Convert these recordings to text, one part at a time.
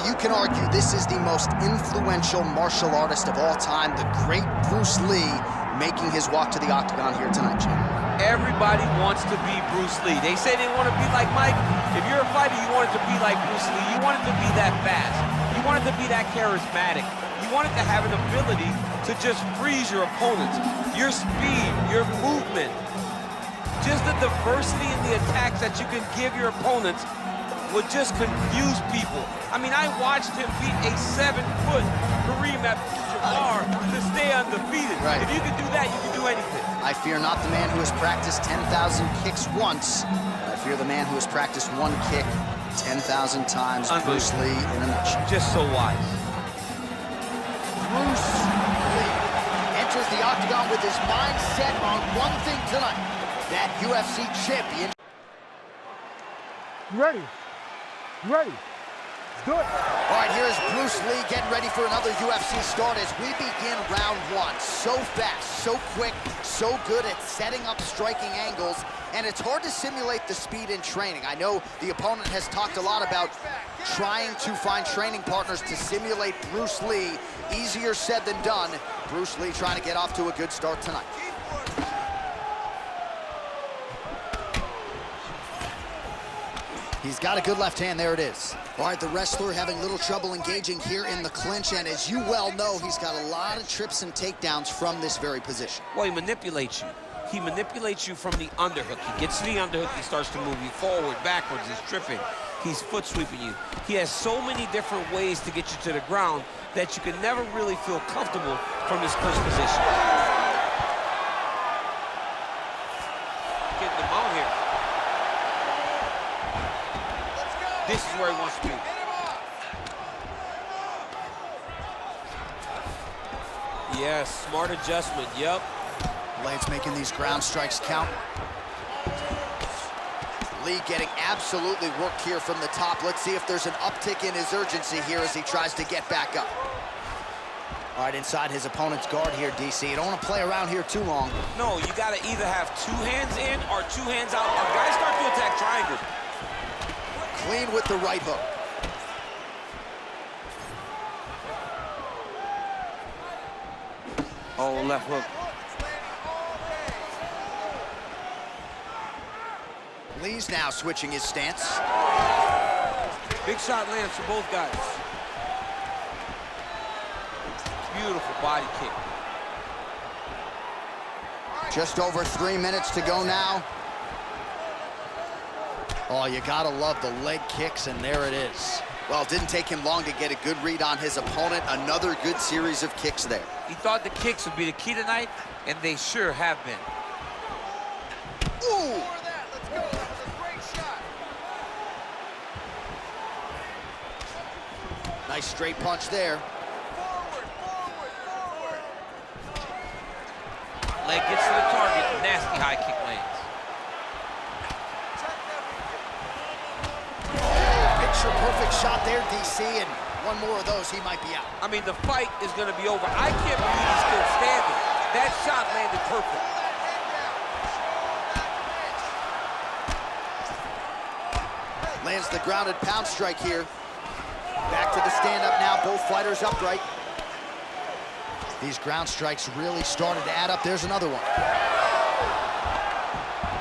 you can argue this is the most influential martial artist of all time, the great Bruce Lee, making his walk to the octagon here tonight, Jim. Everybody wants to be Bruce Lee. They say they want to be like Mike. If you're a fighter, you want it to be like Bruce Lee. You want it to be that fast. You want it to be that charismatic. You want it to have an ability to just freeze your opponents. Your speed, your movement, just the diversity in the attacks that you can give your opponents would just confuse people. I mean, I watched him beat a 7-foot Kareem Abdul-Jabbar to stay undefeated. Right. If you can do that, you can do anything. I fear not the man who has practiced 10,000 kicks once. I fear the man who has practiced one kick 10,000 times. Bruce Lee in a nutshell. Just so wise. Bruce Lee enters the octagon with his mind set on one thing tonight, that UFC champion. You ready? You ready? Let's do it. All right, here is Bruce Lee getting ready for another UFC start as we begin round one. So fast, so quick, so good at setting up striking angles, and it's hard to simulate the speed in training. I know the opponent has talked a lot about trying to find training partners to simulate Bruce Lee. Easier said than done. Bruce Lee trying to get off to a good start tonight. He's got a good left hand, there it is. All right, the wrestler having little trouble engaging here in the clinch, and as you well know, he's got a lot of trips and takedowns from this very position. Well, he manipulates you. He manipulates you from the underhook. He gets to the underhook, he starts to move you forward, backwards, he's tripping. He's foot sweeping you. He has so many different ways to get you to the ground that you can never really feel comfortable from his clinch position. Getting him out here. This is where he wants to be. Yes, smart adjustment, yep. Blaydes making these ground strikes count. Lee getting absolutely worked here from the top. Let's see if there's an uptick in his urgency here as he tries to get back up. All right, inside his opponent's guard here, DC. You don't want to play around here too long. No, you got to either have 2 hands in or 2 hands out. Our guys start to attack triangles. Clean with the right hook. Oh, left hook. Lee's now switching his stance. Big shot lands for both guys. Beautiful body kick. Just over 3 minutes to go now. Oh, you gotta love the leg kicks, and there it is. Well, it didn't take him long to get a good read on his opponent. Another good series of kicks there. He thought the kicks would be the key tonight, and they sure have been. Ooh! Nice straight punch there. Leg gets to the target, nasty high kick lands. Picture perfect shot there, DC, and one more of those, he might be out. I mean, the fight is going to be over. I can't believe he's still standing. That shot landed perfect. Lands the grounded pound strike here. Back to the stand-up now, both fighters upright. These ground strikes really started to add up. There's another one.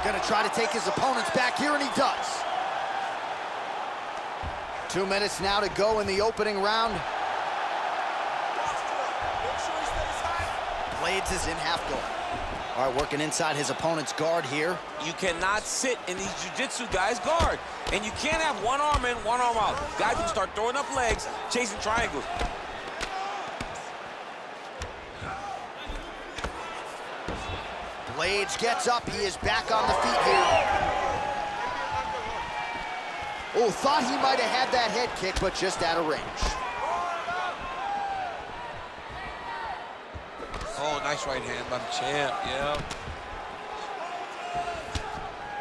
Gonna try to take his opponents back here, and he does. 2 minutes now to go in the opening round. Blaydes is in half guard. All right, working inside his opponent's guard here. You cannot sit in these jiu-jitsu guys' guard. And you can't have one arm in, one arm out. Guys will start throwing up legs, chasing triangles. Blaydes gets up, he is back on the feet here. Oh, thought he might have had that head kick, but just out of range. Oh, nice right hand by the champ, yeah.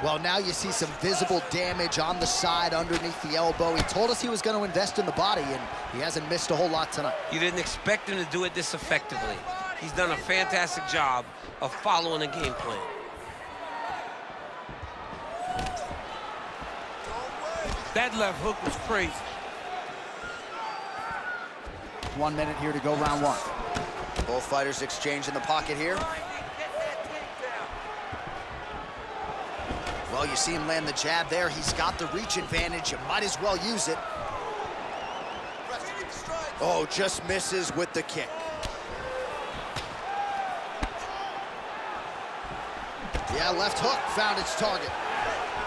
Well, now you see some visible damage on the side underneath the elbow. He told us he was going to invest in the body, and he hasn't missed a whole lot tonight. You didn't expect him to do it this effectively. He's done a fantastic job of following a game plan. That left hook was crazy. 1 minute here to go, round one. Both fighters exchange in the pocket here. Well, you see him land the jab there. He's got the reach advantage. You might as well use it. Oh, just misses with the kick. Yeah, left hook found its target.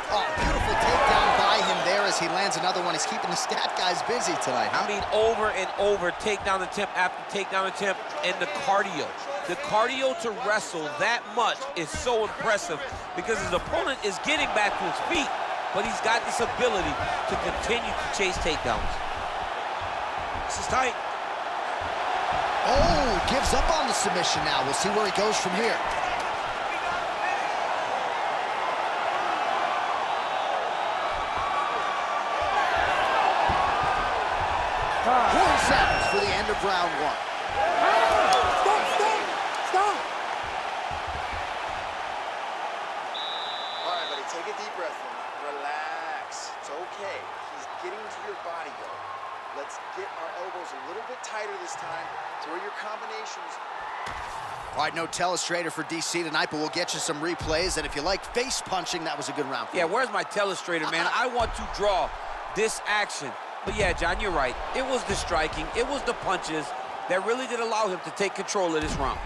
Oh, beautiful takedown by him there as he lands another one. He's keeping the stat guys busy tonight, huh? I mean, over and over, takedown attempt after takedown attempt, and the cardio. The cardio to wrestle that much is so impressive because his opponent is getting back to his feet, but he's got this ability to continue to chase takedowns. This is tight. Oh, gives up on the submission now. We'll see where he goes from here. 4 seconds for the end of round one. Stop! All right, buddy, take a deep breath in. Relax. It's okay. He's getting to your body, though. Let's get our elbows a little bit tighter this time. Throw your combinations. All right, no telestrator for DC tonight, but we'll get you some replays. And if you like face punching, that was a good round. Yeah, where's my telestrator, man? I want to draw this action. But yeah, John, you're right. It was the striking, it was the punches that really did allow him to take control of this round.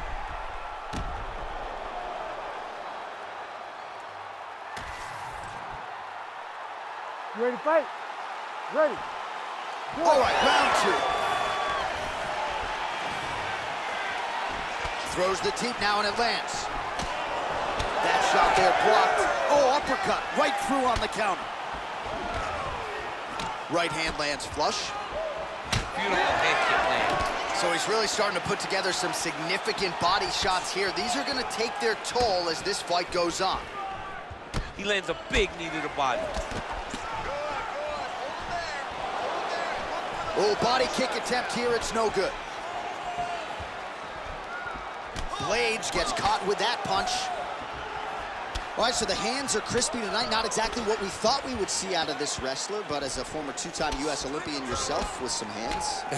You ready to fight? Ready. All right, round two. Throws the teep now and it lands. That shot there blocked. Oh, uppercut right through on the counter. Right hand lands flush. Beautiful head kick land. So he's really starting to put together some significant body shots here. These are going to take their toll as this fight goes on. He lands a big knee to the body. Oh, body kick attempt here, it's no good. Blaydes gets caught with that punch. All right, so the hands are crispy tonight. Not exactly what we thought we would see out of this wrestler, but as a former two-time U.S. Olympian yourself with some hands, you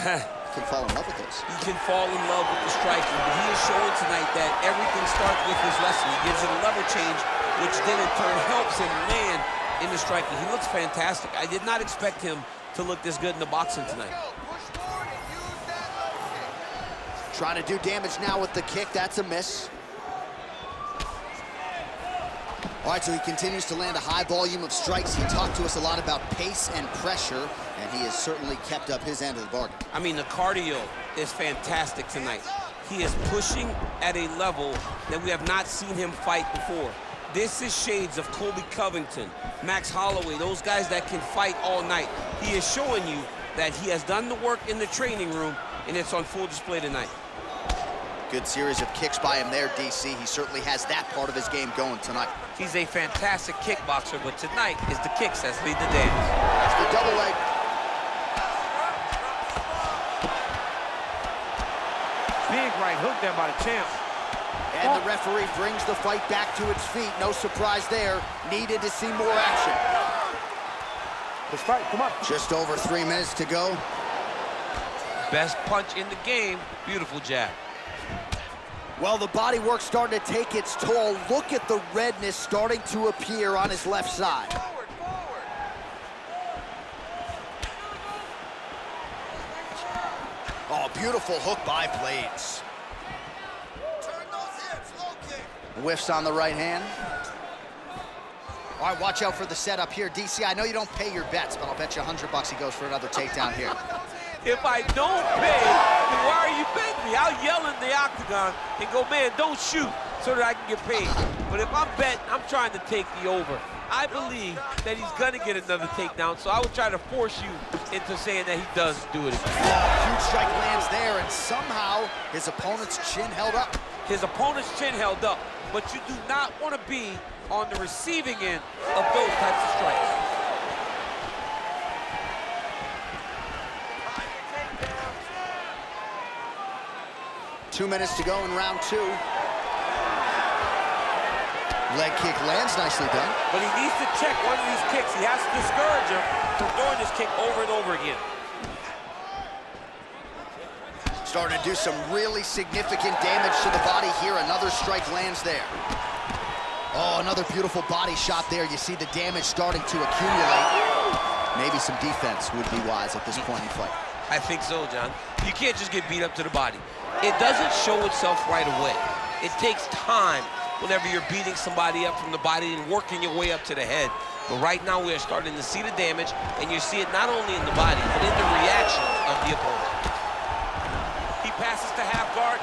can fall in love with those. He can fall in love with the striking, but he is showing tonight that everything starts with his wrestling. He gives it a level change, which then in turn helps him land in the striking. He looks fantastic. I did not expect him to look this good in the boxing tonight. Trying to do damage now with the kick. That's a miss. All right, so he continues to land a high volume of strikes. He talked to us a lot about pace and pressure, and he has certainly kept up his end of the bargain. I mean, the cardio is fantastic tonight. He is pushing at a level that we have not seen him fight before. This is shades of Colby Covington, Max Holloway, those guys that can fight all night. He is showing you that he has done the work in the training room, and it's on full display tonight. Good series of kicks by him there, DC. He certainly has that part of his game going tonight. He's a fantastic kickboxer, but tonight is the kicks that lead the dance. That's the double leg. Big right hook there by the champ. And the referee brings the fight back to its feet. No surprise there. Needed to see more action. Let's fight, come on. Just over 3 minutes to go. Best punch in the game. Beautiful jab. Well, the body work starting to take its toll. Look at the redness starting to appear on his left side. Forward, forward. Oh, beautiful hook by Blaydes. Turn those hips, low kick. Whiffs on the right hand. All right, watch out for the setup here. DC, I know you don't pay your bets, but I'll bet you $100 he goes for another takedown here. If I don't pay, then why are you betting me? I'll yell in the octagon and go, man, don't shoot, so that I can get paid. But if I'm betting, I'm trying to take the over. I believe that he's gonna get another takedown, so I would try to force you into saying that he does do it again. Huge strike lands there, and somehow his opponent's chin held up. His opponent's chin held up, but you do not want to be on the receiving end of those types of strikes. Two minutes to go in round two. Leg kick lands, nicely done. But he needs to check one of these kicks. He has to discourage him from throwing this kick over and over again. Starting to do some really significant damage to the body here. Another strike lands there. Oh, another beautiful body shot there. You see the damage starting to accumulate. Maybe some defense would be wise at this point in the fight. I think so, John. You can't just get beat up to the body. It doesn't show itself right away. It takes time whenever you're beating somebody up from the body and working your way up to the head. But right now we are starting to see the damage, and you see it not only in the body, but in the reaction of the opponent. He passes to half guard.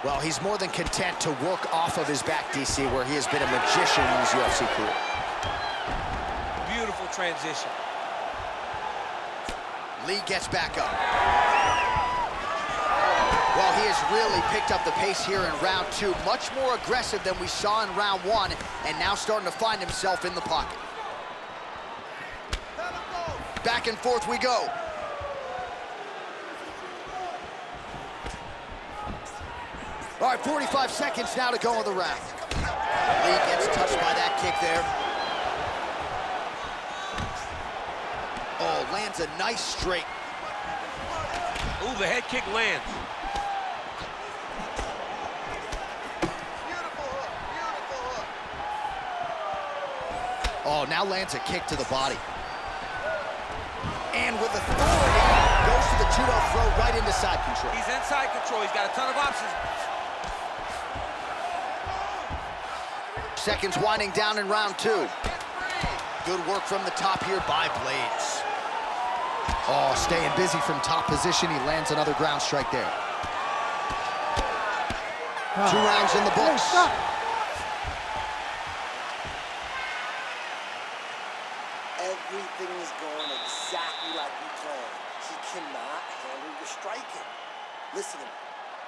Well, he's more than content to work off of his back, DC, where he has been a magician in his UFC career. Beautiful transition. Lí gets back up. Well, he has really picked up the pace here in round 2. Much more aggressive than we saw in round 1, and now starting to find himself in the pocket. Back and forth we go. All right, 45 seconds now to go in the round. Lí gets touched by that kick there. Oh, lands a nice straight. Ooh, the head kick lands. Beautiful hook, beautiful hook. Oh, now lands a kick to the body. And with authority, goes to the judo throw right into side control. He's inside control. He's got a ton of options. Seconds winding down in round 2. Good work from the top here by Blaydes. Oh, staying busy from top position. He lands another ground strike there. 2 rounds in the books. Hey, stop. Everything is going exactly like we planned. He cannot handle your striking. Listen to me.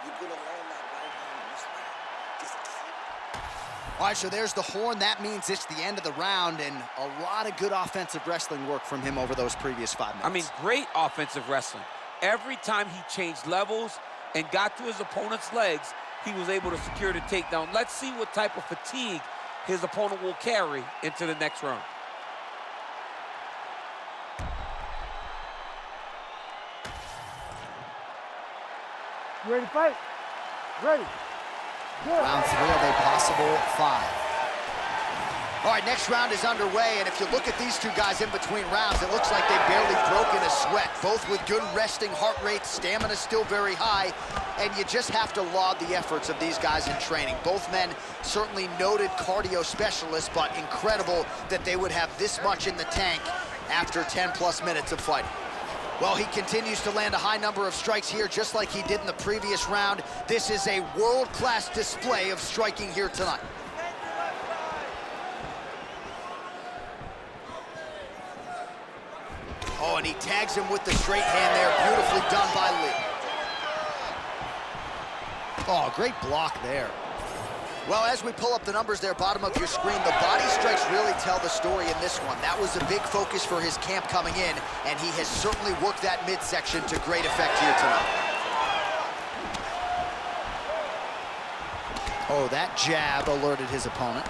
You're gonna land that right hand in this round. Just keep. All right, so there's the horn. That means it's the end of the round, and a lot of good offensive wrestling work from him over those previous 5 minutes. I mean, great offensive wrestling. Every time he changed levels and got to his opponent's legs, he was able to secure the takedown. Let's see what type of fatigue his opponent will carry into the next round. You ready to fight? Ready. Good. Round 3 of a possible 5. All right, next round is underway, and if you look at these two guys in between rounds, it looks like they've barely broken a sweat. Both with good resting heart rates, stamina still very high, and you just have to laud the efforts of these guys in training. Both men certainly noted cardio specialists, but incredible that they would have this much in the tank after 10+ minutes of fighting. Well, he continues to land a high number of strikes here, just like he did in the previous round. This is a world-class display of striking here tonight. Oh, and he tags him with the straight hand there. Beautifully done by Lí. Oh, great block there. Well, as we pull up the numbers there, bottom of your screen, the body strikes really tell the story in this one. That was a big focus for his camp coming in, and he has certainly worked that midsection to great effect here tonight. Oh, that jab alerted his opponent.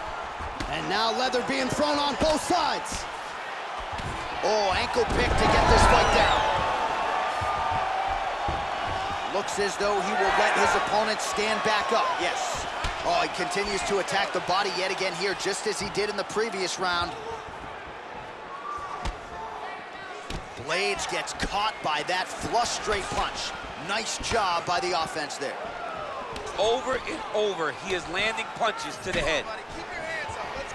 And now leather being thrown on both sides. Oh, ankle pick to get this fight down. Looks as though he will let his opponent stand back up. Yes. Oh, he continues to attack the body yet again here, just as he did in the previous round. Blaydes gets caught by that flush straight punch. Nice job by the offense there. Over and over, he is landing punches to the head. Keep your hands up. Let's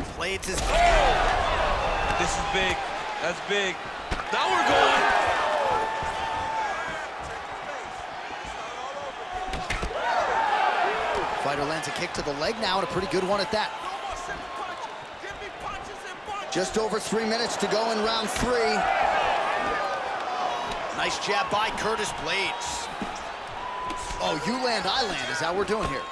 go. Blaydes is... This is big. That's big. Now we're going. Fighter lands a kick to the leg now, and a pretty good one at that. Just over 3 minutes to go in round 3. Nice jab by Curtis Blaydes. Oh, you land, I land. Is that what we're doing here?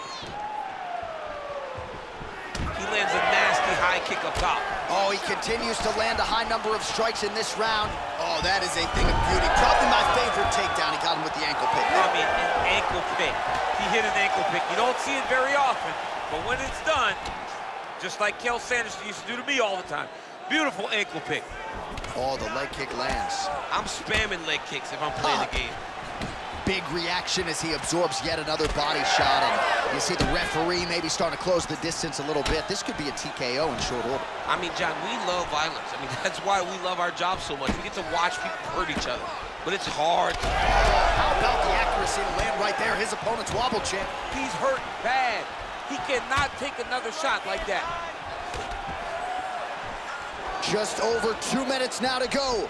He lands a nasty high kick up top. Oh, he continues to land a high number of strikes in this round. Oh, that is a thing of beauty. Probably my favorite takedown. He got him with the ankle pick. I mean, an ankle pick. He hit an ankle pick. You don't see it very often, but when it's done, just like Kel Sanderson used to do to me all the time, beautiful ankle pick. Oh, the leg kick lands. I'm spamming leg kicks if I'm playing the game. Big reaction as he absorbs yet another body shot, and you see the referee maybe starting to close the distance a little bit. This could be a TKO in short order. I mean, John, we love violence. I mean, that's why we love our job so much. We get to watch people hurt each other, but it's hard. How about the accuracy to land right there? His opponent's wobble champ. He's hurt bad. He cannot take another shot like that. Just over 2 minutes now to go.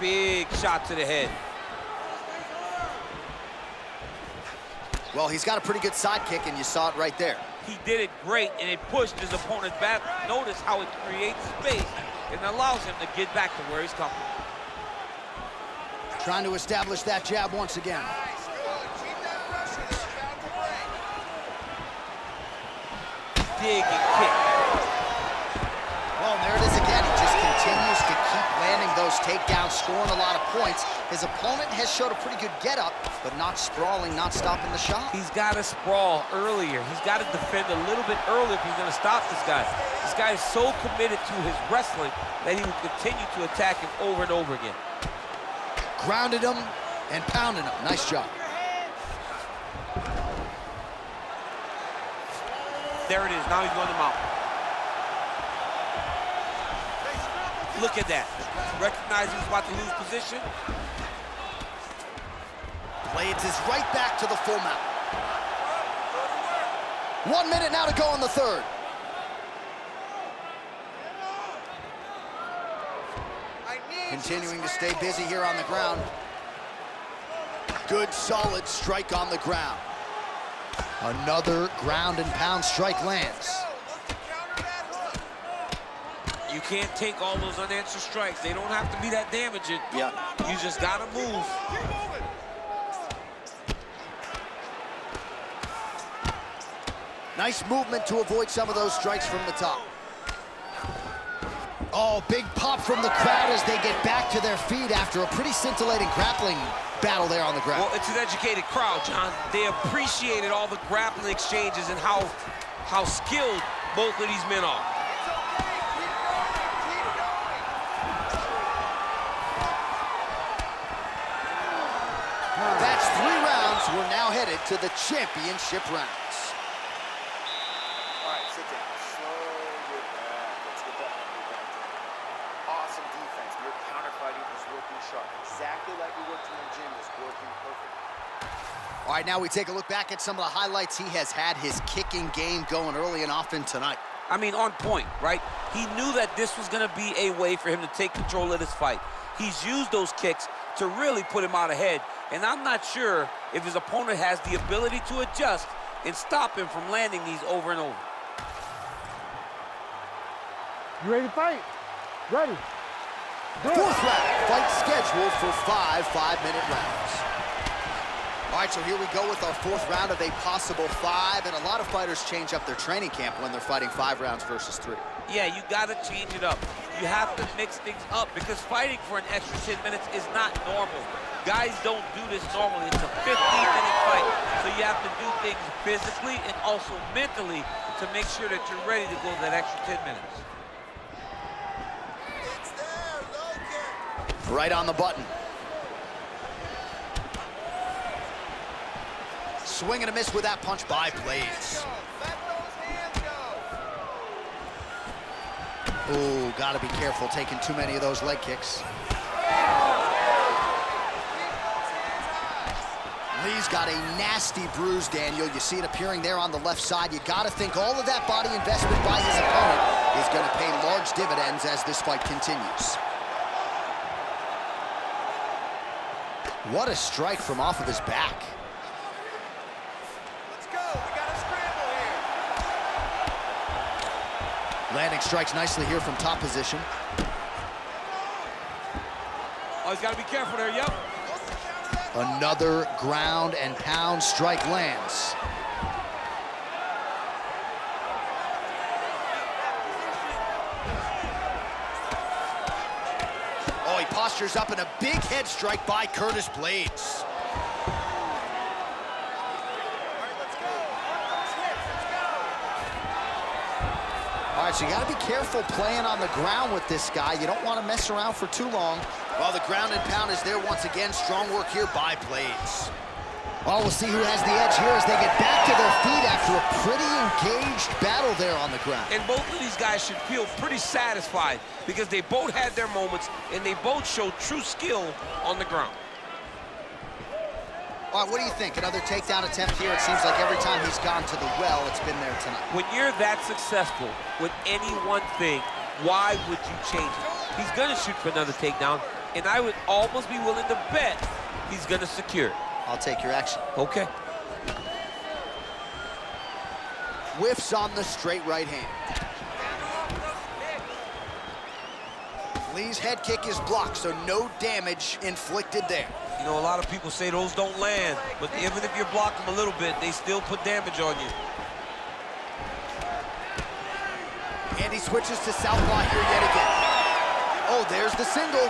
Big shot to the head. Well, he's got a pretty good side kick, and you saw it right there. He did it great, and it pushed his opponent back. Notice how it creates space and allows him to get back to where he's coming. Trying to establish that jab once again. Nice, good. Keep that pressure. They're about to break. Dig and kick. Well, and there it is again. He just continues to keep landing those takedowns, scoring a lot of points. His opponent has showed a pretty good get-up, but not sprawling, not stopping the shot. He's got to sprawl earlier. He's got to defend a little bit earlier if he's going to stop this guy. This guy is so committed to his wrestling that he will continue to attack him over and over again. Grounded him and pounding him. Nice job. There it is. Now he's going to mount. Look at that. Recognize he's about to lose position. Blaydes is right back to the full mount. 1 minute now to go in the third. Continuing to stay busy here on the ground. Good, solid strike on the ground. Another ground and pound strike lands. You can't take all those unanswered strikes. They don't have to be that damaging. Yeah. You just gotta move. Nice movement to avoid some of those strikes from the top. Oh, big pop from the crowd as they get back to their feet after a pretty scintillating grappling battle there on the ground. Well, it's an educated crowd, John. They appreciated all the grappling exchanges and how skilled both of these men are. That's 3 rounds. We're now headed to the championship rounds. All right, sit down. Slow your back. Let's get that movie back down. Awesome defense. Your counter-fighting is working sharp. Exactly like we worked in the gym is working perfect. All right, now we take a look back at some of the highlights. He has had his kicking game going early and often tonight. I mean, on point, right? He knew that this was going to be a way for him to take control of this fight. He's used those kicks to really put him out ahead, and I'm not sure if his opponent has the ability to adjust and stop him from landing these over and over. You ready to fight? Ready. Good. 4th round, fight scheduled for 5 5-minute rounds. All right, so here we go with our 4th round of a possible 5, and a lot of fighters change up their training camp when they're fighting 5 rounds versus 3. Yeah, you got to change it up. You have to mix things up because fighting for an extra 10 minutes is not normal. Guys don't do this normally. It's a 15-minute fight, so you have to do things physically and also mentally to make sure that you're ready to go that extra 10 minutes. Right on the button. Swing and a miss with that punch by Blaydes. Ooh, gotta be careful taking too many of those leg kicks. Lee's got a nasty bruise, Daniel. You see it appearing there on the left side. You gotta think all of that body investment by his opponent is gonna pay large dividends as this fight continues. What a strike from off of his back. Let's go. We got a scramble here. Landing strikes nicely here from top position. Oh, he's got to be careful there, yep. Another ground and pound strike lands. Oh, he postures up in a big head strike by Curtis Blaydes. All right, so you got to be careful playing on the ground with this guy. You don't want to mess around for too long. Well, the ground and pound is there once again. Strong work here by Blaydes. Oh, we'll see who has the edge here as they get back to their feet after a pretty engaged battle there on the ground. And both of these guys should feel pretty satisfied because they both had their moments and they both showed true skill on the ground. All right, what do you think? Another takedown attempt here. It seems like every time he's gone to the well, it's been there tonight. When you're that successful with any one thing, why would you change it? He's gonna shoot for another takedown, and I would almost be willing to bet he's gonna secure it. I'll take your action. Okay. Whiffs on the straight right hand. Lee's head kick is blocked, so no damage inflicted there. You know, a lot of people say those don't land, but even if you block them a little bit, they still put damage on you. And he switches to southpaw here yet again. Oh, there's the single.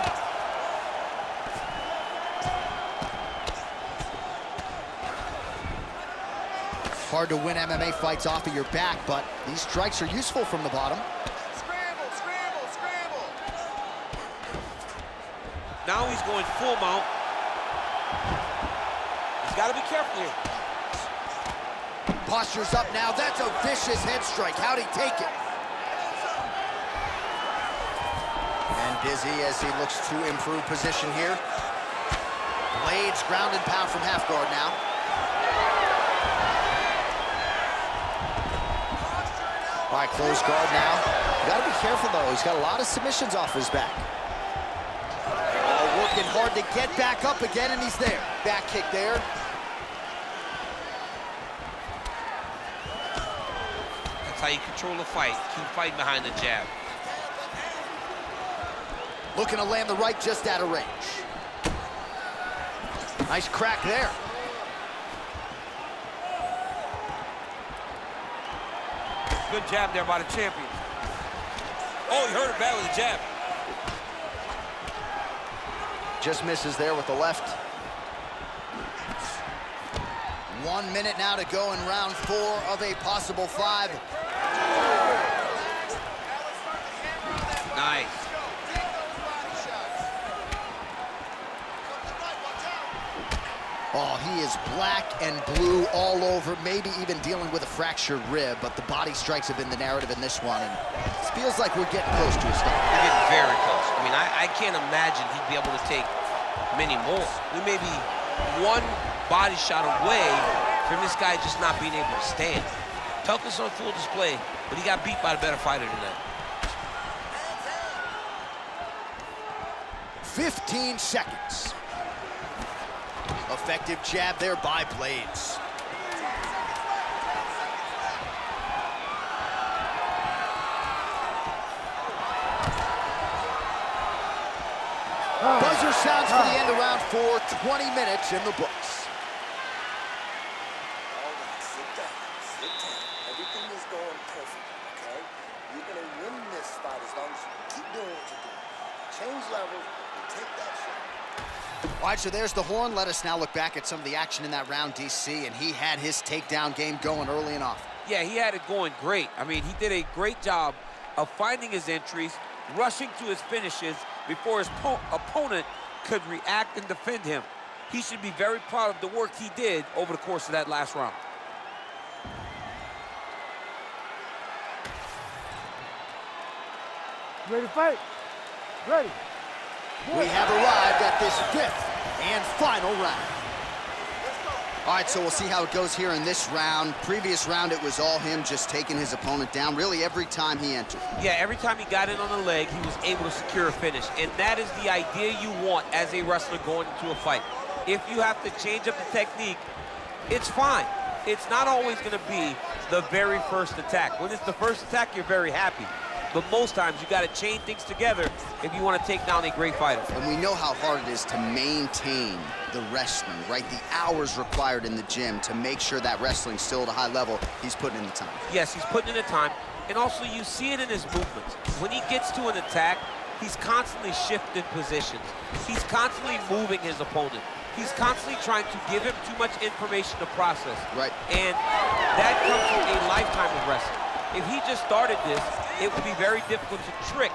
Hard to win MMA fights off of your back, but these strikes are useful from the bottom. Scramble, scramble, scramble. Now he's going full mount. He's got to be careful here. Posture's up now. That's a vicious head strike. How'd he take it? And busy as he looks to improve position here. Blaydes ground and pound from half guard now. All right, close guard now. You gotta be careful though. He's got a lot of submissions off his back. Oh, working hard to get back up again, and he's there. Back kick there. That's how you control the fight. Keep fighting behind the jab. Looking to land the right just out of range. Nice crack there. Good jab there by the champion. Oh, he hurt him bad with the jab. Just misses there with the left. 1 minute now to go in round 4 of a possible 5. Nice. Oh, he is black and blue all over, maybe even dealing with a fractured rib, but the body strikes have been the narrative in this one, and it feels like we're getting close to a stop. We're getting very close. I mean, I can't imagine he'd be able to take many more. We may be one body shot away from this guy just not being able to stand. Toughness on full display, but he got beat by the better fighter tonight. 15 seconds. Effective jab there by Blaydes. Buzzer sounds for the end of round 4, 20 minutes in the books. All right, sit down, sit down. Everything is going perfect, okay? You're gonna win this fight as long as you keep doing what you're doing. Change levels and take that shot. All right, so there's the horn. Let us now look back at some of the action in that round, DC, and he had his takedown game going early and often. Yeah, he had it going great. I mean, he did a great job of finding his entries, rushing to his finishes before his opponent could react and defend him. He should be very proud of the work he did over the course of that last round. Ready to fight? Ready. We have arrived at this 5th and final round. All right, so we'll see how it goes here in this round. Previous round, it was all him just taking his opponent down really every time he entered. Yeah, every time he got in on the leg, he was able to secure a finish. And that is the idea you want as a wrestler going into a fight. If you have to change up the technique, it's fine. It's not always going to be the very first attack. When it's the first attack, you're very happy. But most times, you got to chain things together if you want to take down a great fighter. And we know how hard it is to maintain the wrestling, right? The hours required in the gym to make sure that wrestling's still at a high level. He's putting in the time. Yes, he's putting in the time. And also, you see it in his movements. When he gets to an attack, he's constantly shifting positions. He's constantly moving his opponent. He's constantly trying to give him too much information to process. Right. And that comes from a lifetime of wrestling. If he just started this, it would be very difficult to trick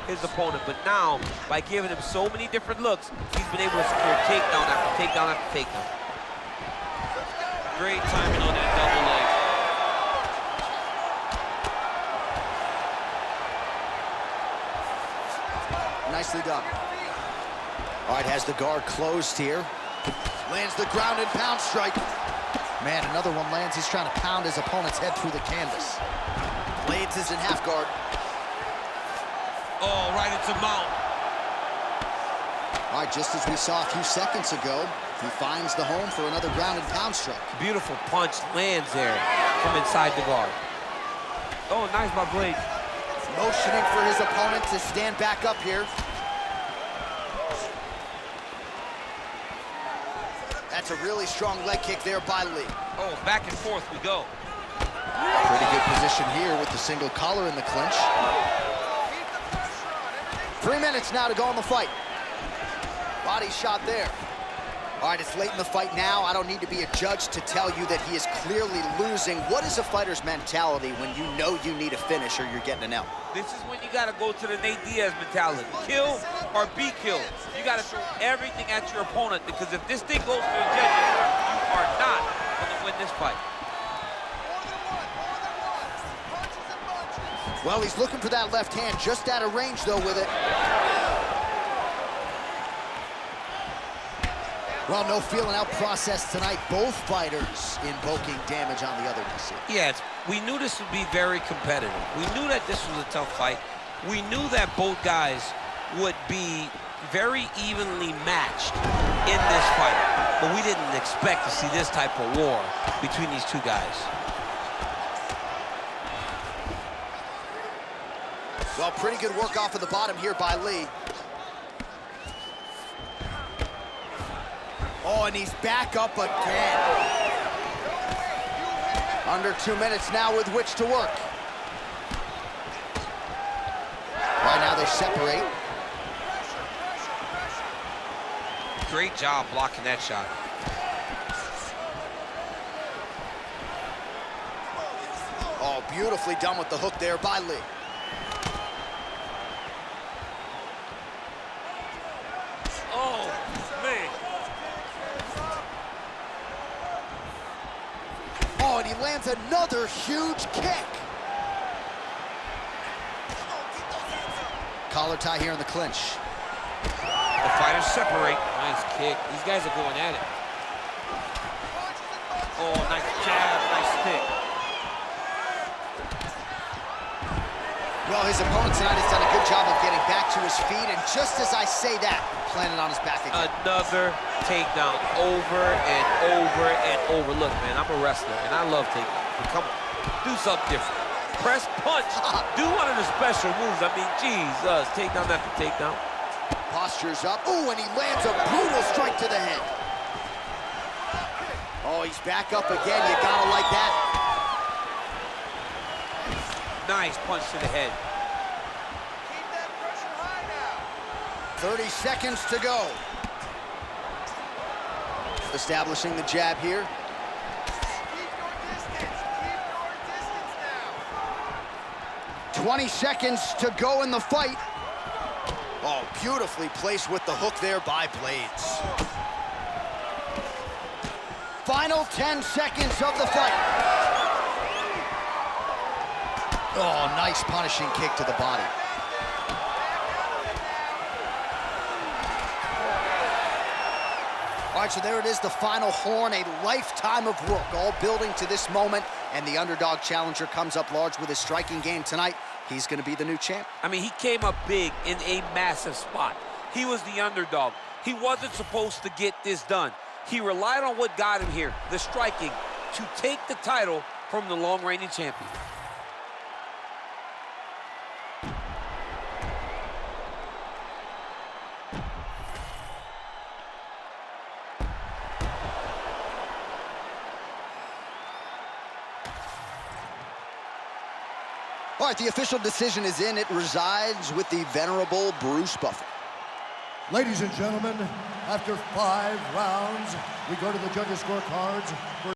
his opponent. But now, by giving him so many different looks, he's been able to secure takedown after takedown after takedown. Great timing on that double leg. Nicely done. All right, has the guard closed here. Lands the ground and pound strike. Man, another one lands. He's trying to pound his opponent's head through the canvas. Blaydes is in half guard. Oh, right into mount. All right, just as we saw a few seconds ago, he finds the home for another ground and pound strike. Beautiful punch lands there from inside the guard. Oh, nice by Blaydes. Motioning for his opponent to stand back up here. That's a really strong leg kick there by Lí. Oh, back and forth we go. Pretty good position here with the single collar in the clinch. 3 minutes now to go in the fight. Body shot there. All right, it's late in the fight now. I don't need to be a judge to tell you that he is clearly losing. What is a fighter's mentality when you know you need a finish or you're getting an L? This is when you got to go to the Nate Diaz mentality. Kill or be killed. You got to throw everything at your opponent, because if this thing goes to the judges, you are not going to win this fight. Well, he's looking for that left hand, just out of range, though, with it. Well, no feeling out process tonight. Both fighters invoking damage on the other DC. Yes, we knew this would be very competitive. We knew that this was a tough fight. We knew that both guys would be very evenly matched in this fight. But we didn't expect to see this type of war between these two guys. Well, pretty good work off of the bottom here by Lí. Oh, and he's back up again. Under 2 minutes now with which to work. Right now they separate. Great job blocking that shot. Oh, beautifully done with the hook there by Lí. Oh, man. Oh, and he lands another huge kick. Collar tie here in the clinch. The fighters separate. Nice kick. These guys are going at it. Oh, nice jab, nice kick. Well, his opponent tonight has done a good job of getting back to his feet, and just as I say that, planted on his back again. Another takedown, over and over and over. Look, man, I'm a wrestler, and I love takedowns. But come on, do something different. Press punch. Do one of the special moves. I mean, Jesus, takedown after takedown. Posture's up. Ooh, and he lands a brutal strike to the head. Oh, he's back up again. You gotta like that. Nice punch to the head. Keep that pressure high now. 30 seconds to go. Establishing the jab here. Keep your distance. Keep your distance now. 20 seconds to go in the fight. Oh, beautifully placed with the hook there by Blaydes. Final 10 seconds of the fight. Oh, nice punishing kick to the body. All right, so there it is, the final horn, a lifetime of work, all building to this moment, and the underdog challenger comes up large with his striking game tonight. He's going to be the new champ. I mean, he came up big in a massive spot. He was the underdog. He wasn't supposed to get this done. He relied on what got him here, the striking, to take the title from the long-reigning champion. All right, the official decision is in. It resides with the venerable Bruce Buffer. Ladies and gentlemen, after 5 rounds, we go to the judges' scorecards for